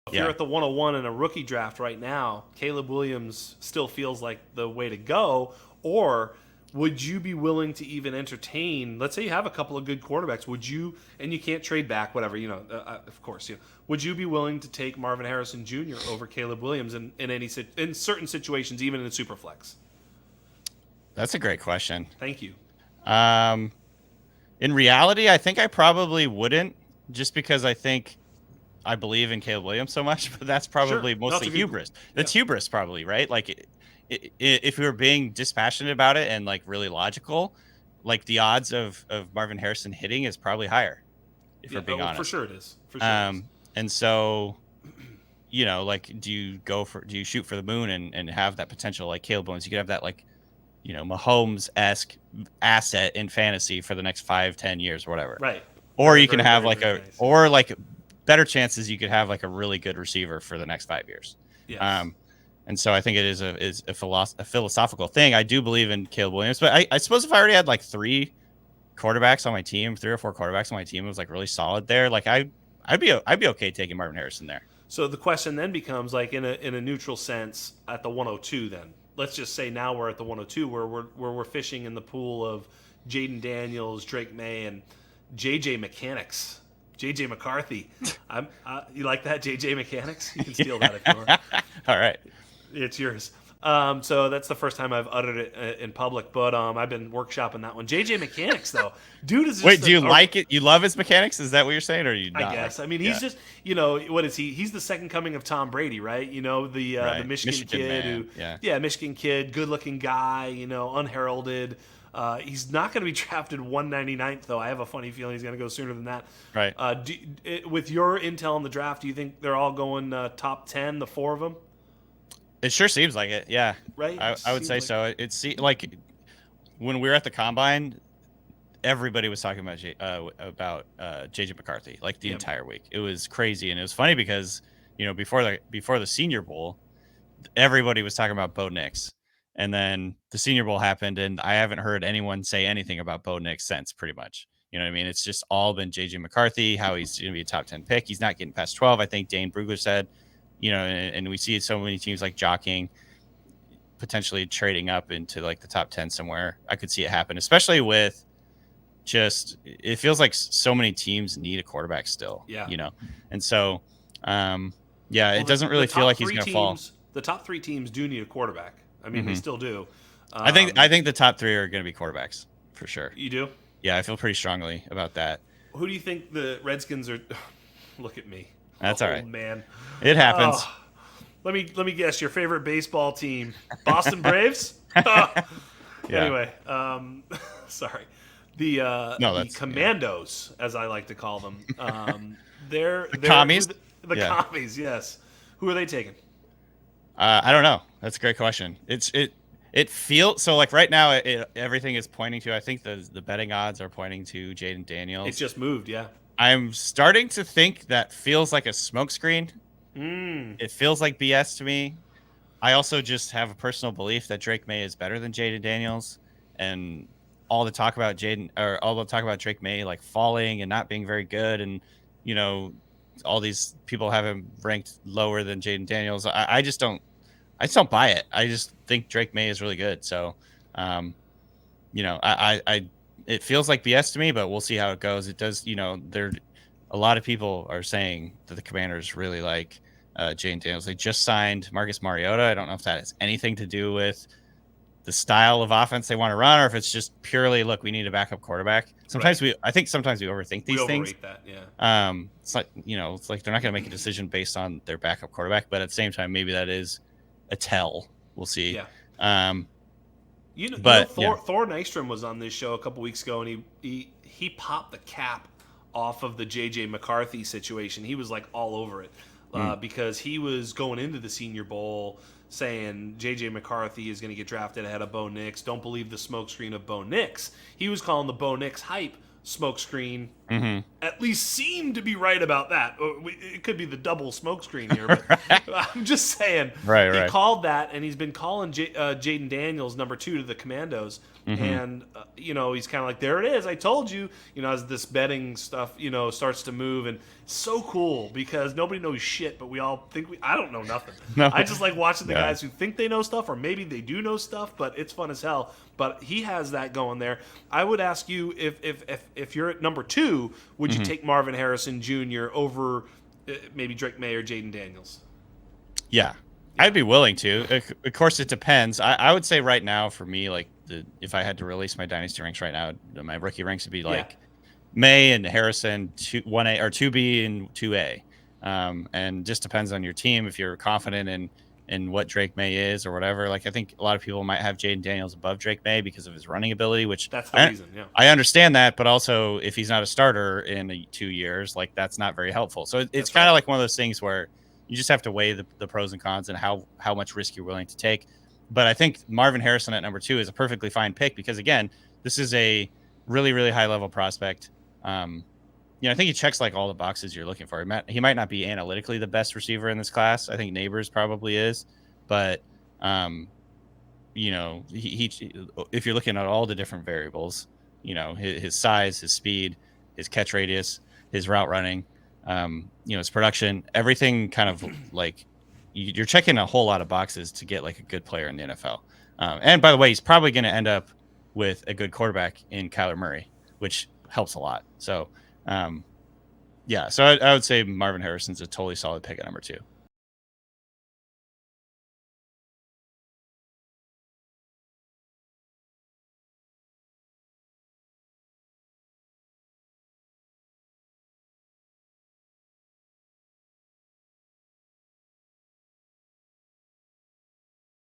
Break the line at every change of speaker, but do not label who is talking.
If you're at the 101 in a rookie draft right now, Caleb Williams still feels like the way to go. Or would you be willing to even entertain? Let's say you have a couple of good quarterbacks. Would you? And you can't trade back, whatever. Of course. Would you be willing to take Marvin Harrison Jr. over Caleb Williams in certain situations, even in Superflex?
That's a great question.
Thank you.
In reality, I think I probably wouldn't, just because I believe in Caleb Williams so much, but that's probably mostly hubris. That's hubris, probably, right? Like, if we were being dispassionate about it and like really logical, like the odds of Marvin Harrison hitting is probably higher, if we're being honest.
For sure it is.
And so, like, do you shoot for the moon and have that potential like Caleb Williams? You could have that like, Mahomes-esque asset in fantasy for the next 5-10 years or whatever.
Right.
Or you can have like better chances you could have like a really good receiver for the next 5 years.
Yes.
And so I think it is a philosophical thing. I do believe in Caleb Williams, but I suppose if I already had like 3 or 4 quarterbacks on my team, it was like really solid there. Like I'd be okay taking Marvin Harrison there.
So the question then becomes, like, in a neutral sense at the 102 then. Let's just say now we're at the 102 where we're fishing in the pool of Jaden Daniels, Drake May, and JJ Mechanics. JJ McCarthy. You like that, JJ Mechanics? You can steal that if you want.
All right.
It's yours. So that's the first time I've uttered it in public, but I've been workshopping that one. JJ Mechanics, though. Dude is just...
Wait, do you like it? You love his mechanics? Is that what you're saying, or are you not?
I guess. I mean, he's just, what is he? He's the second coming of Tom Brady, right? The Michigan kid
man.
Michigan kid, good-looking guy, unheralded. He's not going to be drafted 199th, though. I have a funny feeling he's going to go sooner than that.
Right.
With your intel on the draft, do you think they're all going top 10, the 4 of them?
It sure seems like it, yeah.
Right?
I would say so. It's like when we were at the combine, everybody was talking about JJ McCarthy like the entire week. It was crazy, and it was funny because before the Senior Bowl, everybody was talking about Bo Nix, and then the Senior Bowl happened, and I haven't heard anyone say anything about Bo Nix since. Pretty much, you know what I mean? It's just all been JJ McCarthy, how he's going to be a top 10 pick. He's not getting past 12. I think Dane Brugler said. And we see so many teams like jockeying, potentially trading up into like the top 10 somewhere. I could see it happen, especially with it feels like so many teams need a quarterback still.
Yeah.
And so, it doesn't really feel like he's going to fall.
The top 3 teams do need a quarterback. I mean, they still do.
I think the top 3 are going to be quarterbacks for sure.
You do?
Yeah, I feel pretty strongly about that.
Who do you think the Redskins are? Look at me.
That's all right,
man.
It happens.
Let me guess. Your favorite baseball team, Boston Braves. Anyway, sorry. The Commandos, as I like to call them. They're
commies.
The commies. Yes. Who are they taking?
I don't know. That's a great question. It feels so like right now. Everything is pointing to. I think the betting odds are pointing to Jaden Daniels.
It's just moved. Yeah.
I'm starting to think that feels like a smokescreen. It feels like BS to me. I also just have a personal belief that Drake May is better than Jaden Daniels, and all the talk about Drake May like falling and not being very good, and all these people have him ranked lower than Jaden Daniels. I just don't buy it. I just think Drake May is really good. So, it feels like BS to me, but we'll see how it goes. It does, a lot of people are saying that the Commanders really like Jaden Daniels. They just signed Marcus Mariota. I don't know if that has anything to do with the style of offense they want to run, or if it's just purely, look, we need a backup quarterback. Sometimes I think sometimes we overthink these things.
That, yeah.
It's like, it's like they're not going to make a decision based on their backup quarterback, but at the same time, maybe that is a tell. We'll see.
Yeah.
But
Thor Nystrom was on this show a couple weeks ago, and he popped the cap off of the JJ McCarthy situation. He was like all over it because he was going into the Senior Bowl saying JJ McCarthy is going to get drafted ahead of Bo Nix. Don't believe the smokescreen of Bo Nix. He was calling the Bo Nix hype smokescreen. At least seemed to be right about that. It could be the double smokescreen here, but I'm just saying.
Right.
He called that, and he's been calling Jaden Daniels number 2 to the Commandos. And he's kind of like, there it is, I told you, as this betting stuff starts to move. And it's so cool because nobody knows shit, but we all think I don't know nothing.
No.
I just like watching the guys who think they know stuff, or maybe they do know stuff, but it's fun as hell. But he has that going there. I would ask you, if you're at number 2, would you take Marvin Harrison Jr. over maybe Drake May or Jaden Daniels?
Yeah, I'd be willing to. Of course, it depends. I would say right now for me, like if I had to release my dynasty ranks right now, my rookie ranks would be like May and Harrison 1A or 2B and 2A, and just depends on your team if you're confident in what Drake May is or whatever. Like I think a lot of people might have Jaden Daniels above Drake May because of his running ability, which
that's the reason. Yeah,
I understand that, but also if he's not a starter in 2 years, like that's not very helpful. So it's kind of like one of those things where you just have to weigh the pros and cons and how much risk you're willing to take. But I think Marvin Harrison at number 2 is a perfectly fine pick because, again, this is a really, really high-level prospect. I think he checks like all the boxes you're looking for. He might not be analytically the best receiver in this class. I think Neighbors probably is. But, he if you're looking at all the different variables, his size, his speed, his catch radius, his route running, his production, everything kind of like you're checking a whole lot of boxes to get like a good player in the NFL. And by the way, he's probably going to end up with a good quarterback in Kyler Murray, which helps a lot. So, so I would say Marvin Harrison's a totally solid pick at number 2.